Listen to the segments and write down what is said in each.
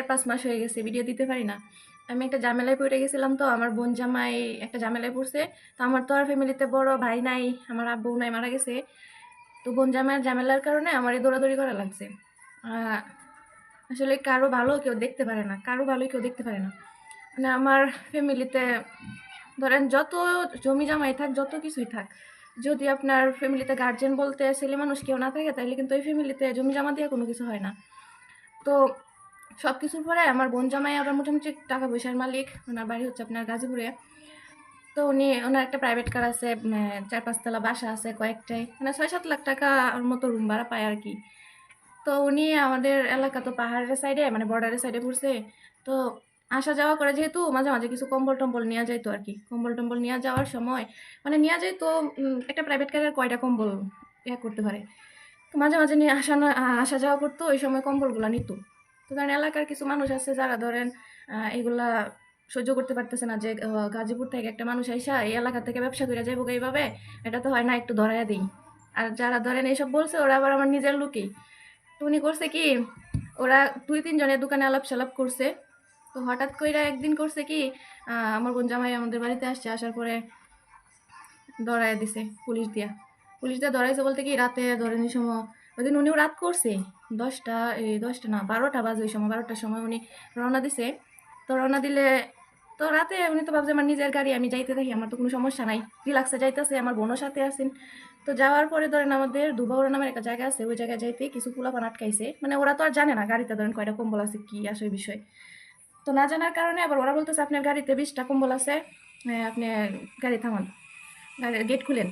4-5 মাস হয়ে গেছে ভিডিও দিতে পারি না। আমি একটা ঝামেলায় পড়ে গেছিলাম, তো আমার বোন জামাই একটা ঝামেলায় পড়ছে। তো আমার তো আর ফ্যামিলিতে বড় ভাই নাই, আমার আব্বু নাই, মারা গেছে। তো বোন জামাইয়ের ঝামেলার কারণে আমার এই দৌড়াদৌড়ি করা লাগছে। আসলে কারো ভালো কেউ দেখতে পারে না, কারো ভালোই কেউ দেখতে পারে না। মানে আমার ফ্যামিলিতে ধরেন যত জমি জামাই থাক, যত কিছুই থাক, যদি আপনার ফ্যামিলিতে গার্জেন বলতে ছেলে মানুষ কেউ না থাকে, তাহলে কিন্তু ওই ফ্যামিলিতে জমি জমা দিয়ে কোনো কিছু হয় না। তো সব কিছুর পরে আমার বোন জামাই আবার মোটামুটি টাকা পয়সার মালিক, ওনার বাড়ি হচ্ছে আপনার গাজীপুরে। তো উনি, ওনার একটা প্রাইভেট কার আছে, 4-5 তলা বাসা আছে কয়েকটাই, মানে 6-7 লাখ টাকা মতো রুম ভাড়া পায় আর কি। তো উনি আমাদের এলাকা তো পাহাড়ের সাইডে, মানে বর্ডারের সাইডে পড়ছে। তো আসা যাওয়া করে যেহেতু, মাঝে মাঝে কিছু কম্বল টম্বল নেওয়া যাইতো আর কি। কম্বল টম্বল নিয়ে যাওয়ার সময় মানে নেওয়া যাইতো, একটা প্রাইভেট কারের কয়টা কম্বল করতে পারে। তো মাঝে মাঝে নিয়ে আসা যাওয়া করতো, ওই সময় কম্বলগুলো নিত। তো কারণ এলাকার কিছু মানুষ আছে যারা ধরেন এগুলা সহ্য করতে পারতেছে না, যে গাজীপুর থেকে একটা মানুষ আইসা এই এলাকা থেকে ব্যবসা করে যাইব এইভাবে, এটা তো হয় না, একটু ধরাইয়া দিই। আর যারা ধরেন এইসব বলছে, ওরা আবার আমার নিজের লোকই। তো উনি করছে কি, ওরা 2-3 জনের দোকানে আলাপ সালাপ করছে। তো হঠাৎ কইরা একদিন করছে কি, আমার বোন জামাই আমাদের বাড়িতে আসছে, আসার পরে ধরায় দিছে পুলিশ দিয়া। পুলিশ দিয়ে ধরাইছে বলতে কি, রাতে ধরেন এই সময়, ওই দিন উনিও রাত করছে, 10টা না 12টা বাজে, ওই সময় 12টার সময় উনি রওনা দিছে। তো রওনা দিলে, তো রাতে উনি তো ভাবছে আমার নিজের গাড়ি, আমি যাইতে থাকি, আমার তো কোনো সমস্যা নাই, রিল্যাক্সে যাইতেছে, আমার বোনও সাথে আছেন। তো যাওয়ার পরে ধরেন আমাদের দুবাউরা নামের একটা জায়গা আছে, ওই জায়গায় যাইতে কিছু পোলাপান আটকাইছে। মানে ওরা তো আর জানে না গাড়িতে ধরেন কয়টা কম্বল আছে, কি আসে ওই বিষয়। তো না জানার কারণে আবার ওরা বলতেছে আপনার গাড়িতে 20টা কম্বল আছে, আপনি গাড়ি থামান, গেট খুলেন।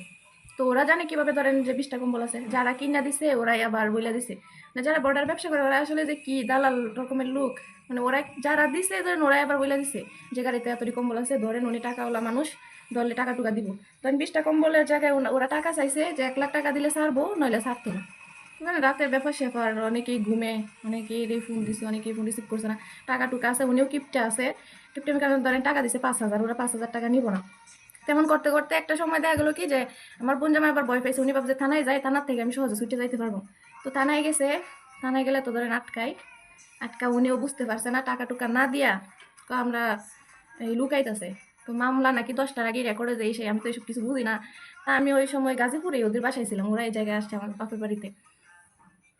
তো ওরা জানে কিভাবে ধরেন যে 20টা কম্বল আছে, যারা কিনা দিছে ওরাই আবার বইলা দিছে। মানে যারা বর্ডার ব্যবসা করে, ওরা আসলে যে কি দালাল রকমের লোক, মানে ওরা যারা দিছে ধরেন ওরাই আবার বইলা দিছে যে গাড়িতে এতটি কম্বল আছে, ধরেন উনি টাকাওয়ালা মানুষ, ধরলে টাকা টুকা দিব। ধরেন 20টা কম্বলের জায়গায় ওরা টাকা চাইছে যে 1 লাখ টাকা দিলে ছাড়বো, নইলে ছাড়তো না। মানে রাতের ব্যাপার স্যাপার, অনেকেই ঘুমে, অনেকেই ফোন দিছে, অনেকেই ফোন রিসিভ করছে না। টাকা টুকা আছে, উনিও কিপটে আছে। কিপটের কারণে ধরেন টাকা দিছে 5,000, ওরা 5,000 টাকা নিব না। তেমন করতে করতে একটা সময় দেখা গেলো কি, যে আমার বোন জামাই আবার ভয় পাইছে, উনি ভাবছে থানায় যায়, থানার থেকে আমি সহজে ছুটে যাইতে পারবো। তো থানায় গেছে, থানায় গেলে তো ধরেন আটকা উনিও বুঝতে পারছে না, টাকা টুকা না দিয়া তো আমরা এই লুকাইতেছে। তো মামলা নাকি 10টার আগে রেকর্ডে যাই, সেই আমি তো এইসব কিছু বুঝি না। তা আমি ওই সময় গাজীপুরে ওদের বাসায় ছিলাম, ওরা এই জায়গায় আসছে আমার বাপের বাড়িতে।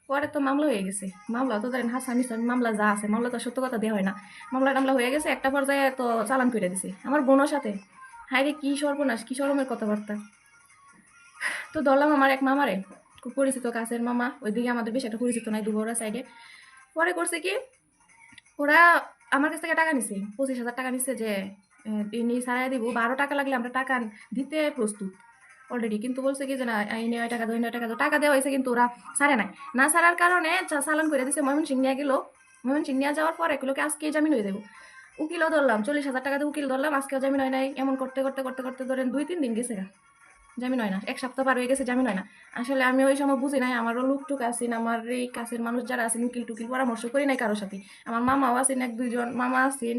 পরে তো মামলা হয়ে গেছে, মামলা তো ধরেন হাসামি মামলা যা আছে, মামলা তো সত্য কথা দেওয়া হয় না। মামলা টামলা হয়ে গেছে, একটা পর্যায়ে তো চালান করে দিছে আমার বোনের সাথে। হায় রে, কি সর্বনাশ, কি শরমের কথাবার্তা। তো ধরলাম আমার এক মামারে, খুব পরিচিত কাছের মামা, ওইদিকে আমাদের বেশি একটা পরিচিত নাই, দুবরা সাইডে। পরে করছে কি, ওরা আমার কাছ থেকে টাকা নিছে, 25,000 টাকা নিছে, যে ইনি ছাড়াই দিব, 12 টাকা লাগলে আমরা টাকা দিতে প্রস্তুত অলরেডি। কিন্তু বলছে কি যে না, এই 9 টাকা দাও, 9 টাকা দাও, টাকা দেওয়া হয়েছে কিন্তু ওরা ছাড়ে নাই। না ছাড়ার কারণে চালান করে দিছে, ময়মনসিং নিয়ে গেল। ময়মনসিং নিয়ে যাওয়ার পরে এগুলোকে আজকেই জামিন হয়ে যাবো। উকিলও ধরলাম, 40,000 টাকা দিয়ে উকিল ধরলাম, আজকেও জামিন হয় নাই। এমন করতে করতে করতে করতে ধরেন 2-3 দিন গেছে, জামিন হয় না। 1 সপ্তাহ পার হয়ে গেছে, জামিন হয় না। আসলে আমি ওই সময় বুঝি নাই, আমারও লুকটুক আছেন, আমার এই কাছের মানুষ যারা আছেন, উকিল টুকিল পরামর্শ করি নাই কারোর সাথে। আমার মামাও আছেন, 1-2 জন মামা আছেন,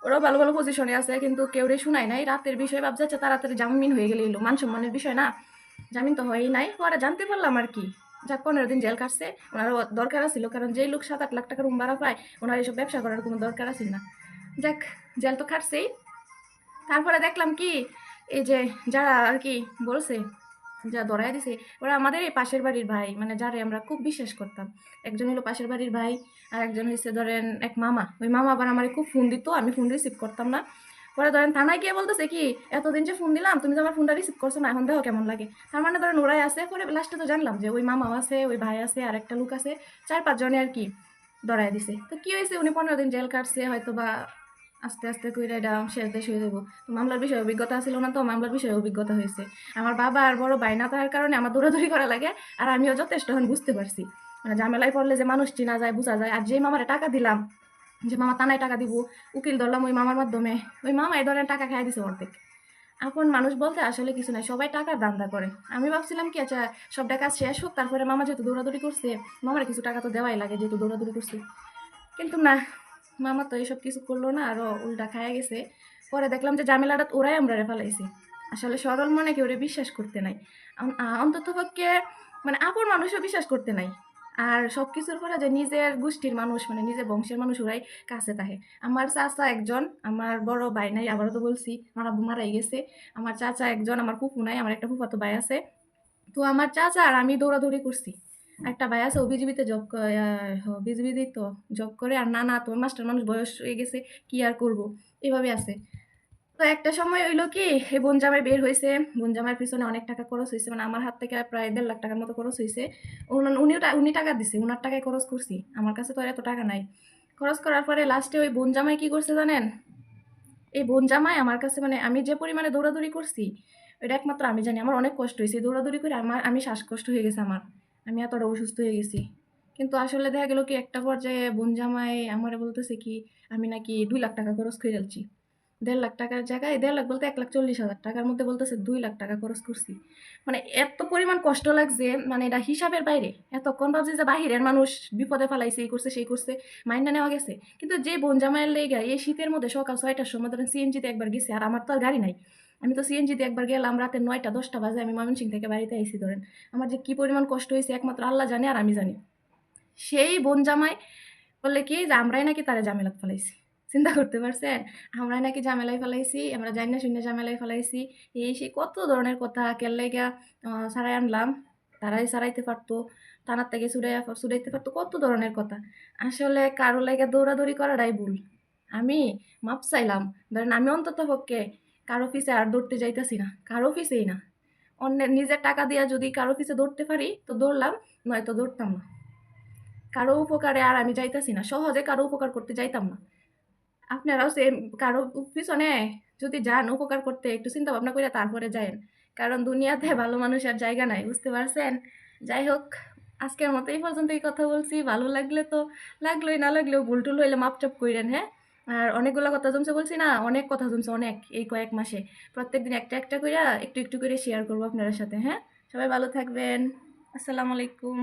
ওরাও ভালো ভালো পজিশনে আছে, কিন্তু কেউ শুনাই নাই। রাতের বিষয় ভাব যাচ্ছে, তাড়াতাড়ি জামিন হয়ে গেলে এলো, মান সম্মানের বিষয় না, জামিন তো হয়ই নাই। পরে জানতে পারলাম আর কি, যাক 15 দিন জেল কাটছে। ওনারও দরকার ছিল, কারণ যেই লোক 7-8 লাখ টাকা রুম ভাড়া পায়, ওনার এসব ব্যবসা করার কোনো দরকার আছে না। যাক, জেল তো খাটছেই। তারপরে দেখলাম কি, এই যে যারা আর কি বলছে, যা ধরাই দিছে, ওরা আমাদের এই পাশের বাড়ির ভাই, মানে যারে আমরা খুব বিশ্বাস করতাম। একজন হলো পাশের বাড়ির ভাই, আর একজন হচ্ছে ধরেন এক মামা। ওই মামা আবার আমার খুব ফোন দিত, আমি ফোন রিসিভ করতাম না। পরে ধরেন থানায় গিয়ে বলতেছে কি, এতদিন যে ফোন দিলাম, তুমি তো আমার ফোনটা রিসিভ করছো না, এখন দেখো কেমন লাগে। তার মানে ধরেন ওরাই আছে। পরে লাস্টে তো জানলাম যে ওই মামাও আছে, ওই ভাই আছে, আর একটা লোক আছে, 4-5 জনে আর কি ধরাই দিছে। তো কি হয়েছে, উনি 15 দিন জেল কাটছে হয়তো, বা আস্তে আস্তে কইরা এটা শেষ দেশ হয়ে যাবো। তো মামলার বিষয়ে অভিজ্ঞতা ছিল না, তো মামলার বিষয়ে অভিজ্ঞতা হয়েছে। আমার বাবা আর বড় ভাই না থাকার কারণে আমার দৌড়াদৌড়ি করা লাগে, আর আমিও যথেষ্ট এখন বুঝতে পারছি, মানে ঝামেলায় পড়লে যে মানুষ চিনা যায়, বোঝা যায়। আর যে মামারে টাকা দিলাম, যে মামা তানায় টাকা দিব, উকিল ধরলাম ওই মামার মাধ্যমে, ওই মামা এই ধরনের টাকা খাই দিছে অর্ধেক। আপন মানুষ বলতে আসলে কিছু নাই, সবাই টাকার ধান্দা করে। আমি ভাবছিলাম কি, আচ্ছা সব টাকা শেষ হোক, তারপরে মামা যেহেতু দৌড়াদৌড়ি করছে, মামার কিছু টাকা তো দেওয়াই লাগে যেহেতু দৌড়াদৌড়ি করছে। কিন্তু না, মামা তো এইসব কিছু করলো না, আরো উল্টা খায়া গেছে। পরে দেখলাম যে ঝামেলাটা ওরাই আমরা ফেলাইছি। আসলে সরল মনে কেউ বিশ্বাস করতে নাই, অন্তত পক্ষে মানে আপন মানুষও বিশ্বাস করতে নাই। আর সব কিছুর পরে যে নিজের গোষ্ঠীর মানুষ মানে নিজের বংশের মানুষ ওরাই কাছে থাকে। আমার চাচা একজন, আমার বড় ভাই নাই, আবারও তো বলছি আমার আব্বু মারাই গেছে। আমার চাচা একজন, আমার ফুফু নাই, আমার একটা ফুফাতো ভাই আছে। তো আমার চাচা আর আমি দৌড়াদৌড়ি করছি। একটা ভাই আছে ও বিজিবিতে জব বিজিবিতে তো জব করে, আর নানা তো মাস্টার মানুষ, বয়স হয়ে গেছে, কি আর করব, এভাবে আছে। তো একটা সময় হইলো কি, এই বোন জামাই বের হয়েছে, বোন জামাইয়ের পিছনে অনেক টাকা খরচ হয়েছে, মানে আমার হাত থেকে প্রায় 1.5 লাখ টাকার মতো খরচ হয়েছে। উনি টাকা দিছে, উনার টাকায় খরচ করছি, আমার কাছে তো আর এত টাকা নাই। খরচ করার পরে লাস্টে ওই বোন জামাই কি করছে জানেন? এই বোন জামাই আমার কাছে, মানে আমি যে পরিমাণে দৌড়াদৌড়ি করছি এটা একমাত্র আমি জানি। আমার অনেক কষ্ট হয়েছে দৌড়াদৌড়ি করে, আমি শ্বাসকষ্ট হয়ে গেছে আমার, আমি এতটা অসুস্থ হয়ে গেছি। কিন্তু আসলে দেখা গেল কি, একটা পর্যায়ে বোন জামাই আমারে বলতেছে কি আমি নাকি 2 লাখ টাকা খরচ করে ফেলছি। 1.5 লাখ টাকার জায়গায়, 1.5 লাখ বলতে 1,40,000 টাকার মধ্যে বলতেছে 2 লাখ টাকা খরচ করছি। মানে এত পরিমাণ কষ্ট লাগছে, মানে এটা হিসাবের বাইরে। এতক্ষণ ভাবছি যে বাহিরের মানুষ বিপদে ফেলাইছে, এই করছে সেই করছে, মাইন্ডা নেওয়া গেছে। কিন্তু যে বোন জামাইয়ের লেগে এই শীতের মধ্যে সকাল 6টার সময় ধরেন সিএনজিতে একবার গেছে, আর আমার তো আর গাড়ি নাই। আমি তো সিএনজিতে একবার গেলাম রাতে 9টা 10টা বাজে, আমি ময়মনসিংহ থেকে বাড়িতে আইছি ধরেন। আমার যে কি পরিমাণ কষ্ট হয়েছে একমাত্র আল্লাহ জানে আর আমি জানি। সেই বোন জামাই বললে কি যে আমরাই নাকি তারে ঝামেলাত ফেলাইছি। চিন্তা করতে পারছেন? আমরাই নাকি ঝামেলায় ফেলাইছি, আমরা জানি না শুনে ঝামেলায় ফেলাইছি। এই সেই কত ধরনের কথা, কেল্লাইগা সারাই আনলাম, তারাই সারাইতে পারতো, থানার থেকে ছুড়াইতে পারতো, কত ধরনের কথা। আসলে কারো লাইগা দৌড়াদৌড়ি করাটাই ভুল। আমি মাপ চাইলাম, ধরেন আমি অন্তত পক্ষে কারো পিছে আর দৌড়তে যাইতাছি না, কারো পিছেই না। অন্যের নিজের টাকা দিয়া যদি কারো পিছে দৌড়তে পারি তো দৌড়লাম, নয়তো দৌড়তাম না। কারো উপকারে আর আমি যাইতাছি না, সহজে কারো উপকার করতে যাইতাম না। আপনারাও সেম, কারো পিছনে যদি যান উপকার করতে একটু চিন্তা ভাবনা করে তারপরে যায়েন, কারণ দুনিয়াতে ভালো মানুষের জায়গা নাই, বুঝতে পারছেন? যাই হোক, আজকের মতো এই পর্যন্তই কথা বলছি। ভালো লাগলে তো লাগলোই, না লাগলেও ভুল টুল হইলে মাপচাপ কইরেন, হ্যাঁ? আর অনেকগুলো কথা জমছে বলছি না, অনেক কথা জমছে, অনেক, এই কয়েক মাসে প্রত্যেকদিন একটা একটা করে একটু একটু করে শেয়ার করবো আপনাদের সাথে, হ্যাঁ? সবাই ভালো থাকবেন। আসসালামু আলাইকুম।